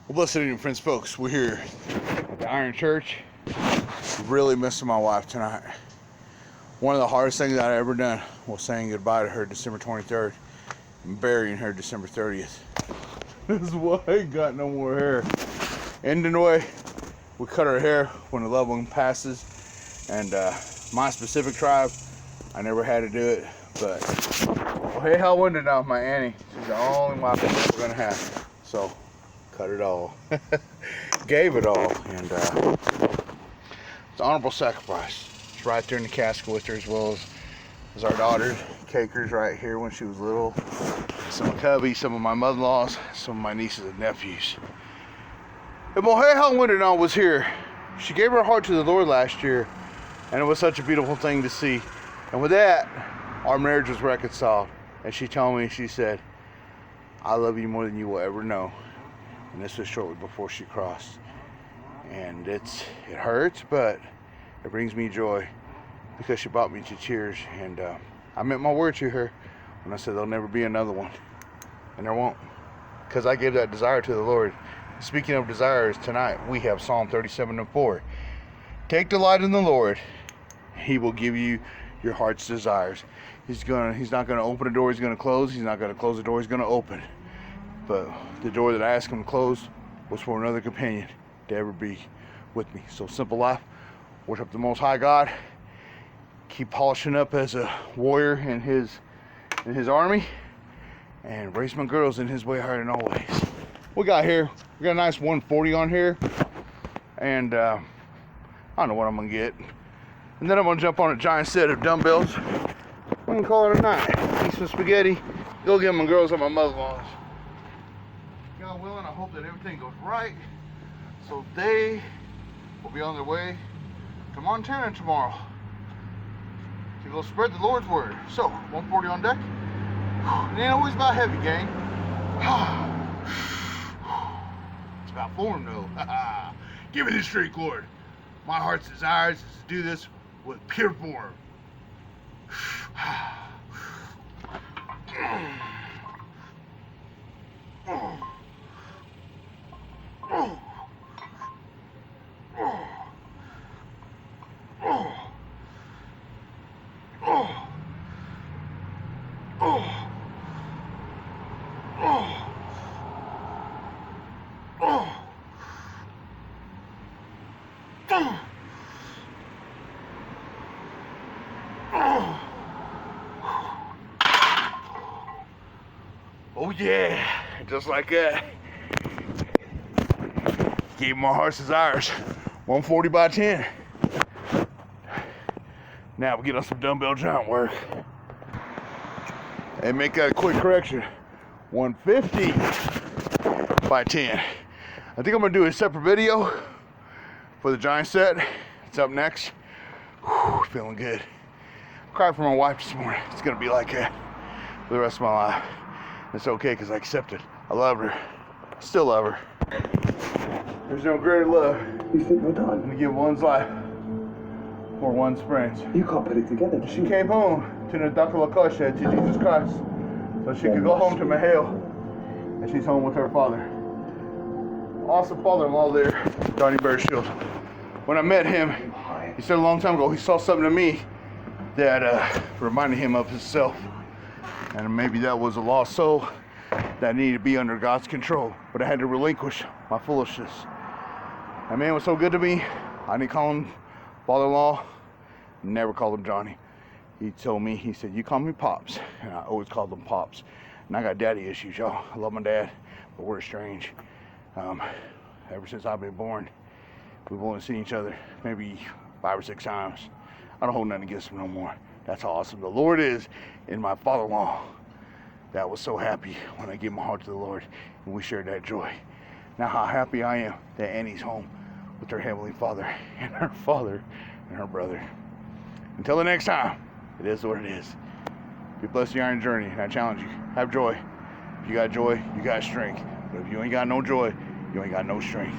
Well, blessed evening, friends, folks. We're here at the IronChurch. Really missing my wife tonight. One of the hardest things I've ever done was saying goodbye to her December 23rd and burying her December 30th. This is why I ain't got no more hair. Ending the way we cut our hair when the loved one passes, and my specific tribe, I never had to do it, but well, hey, how wouldn't it now, my Annie? She's the only wife we're gonna have, so cut it all. Gave it all, and it's an honorable sacrifice. It's right there in the casket with her, as well as our daughter Caker's right here when she was little. Some of Cubby, some of my mother-in-laws, some of my nieces and nephews. And Moheha Winternaw was here. She gave her heart to the Lord last year, and it was such a beautiful thing to see. And with that, our marriage was reconciled. And she told me, she said, I love you more than you will ever know. And this was shortly before she crossed. And it hurts, but it brings me joy because she brought me to tears. And I meant my word to her when I said there'll never be another one. And there won't. Because I gave that desire to the Lord. Speaking of desires, tonight we have Psalm 37:4. Take delight in the Lord. He will give you your heart's desires. He's not gonna open a door he's gonna close. He's not gonna close the door he's gonna open. But the door that I asked him to close was for another companion to ever be with me. So simple life, worship the Most High God, keep polishing up as a warrior in his army, and raise my girls in his way higher than always. We got a nice 140 on here, and I don't know what I'm gonna get. And then I'm gonna jump on a giant set of dumbbells. We can call it a night. Eat some spaghetti, go get my girls and my mother-in-laws. God willing, I hope that everything goes right, so they will be on their way to Montana tomorrow to go spread the Lord's word. So, 140 on deck. It ain't always about heavy, gang. It's about form, though. Give me the strength, Lord. My heart's desires is to do this with pure form. Oh yeah, just like that. Gave my heart's desires. 140 by 10. Now we get on some dumbbell giant work. And make that a quick correction. 150 by 10. I think I'm gonna do a separate video for the giant set. It's up next. Whew, feeling good. I cried for my wife this morning. It's gonna be like that for the rest of my life. It's okay because I accept it. I love her. I still love her. There's no greater love You think we're done? than to give one's life for one's friends. You can't put it together. She came home to the Dr. Lakosha, to Jesus Christ, so she could go home to Mahale, and she's home with her father. Awesome father-in-law there, Donnie Bearshield. When I met him, he said a long time ago, he saw something in me that reminded him of himself. And maybe that was a lost soul that needed to be under God's control. But I had to relinquish my foolishness. That man was so good to me, I didn't call him father-in-law, never called him Johnny. He told me, he said, you call me Pops. And I always called him Pops. And I got daddy issues, y'all. I love my dad, but we're estranged. Ever since I've been born, we've only seen each other maybe 5 or 6 times. I don't hold nothing against him no more. That's how awesome the Lord is in my father-in-law. That was so happy when I gave my heart to the Lord and we shared that joy. Now how happy I am that Annie's home with her Heavenly Father and her father and her brother. Until the next time, it is what it is. Be blessed in your iron journey, and I challenge you, have joy. If you got joy, you got strength. But if you ain't got no joy, you ain't got no strength.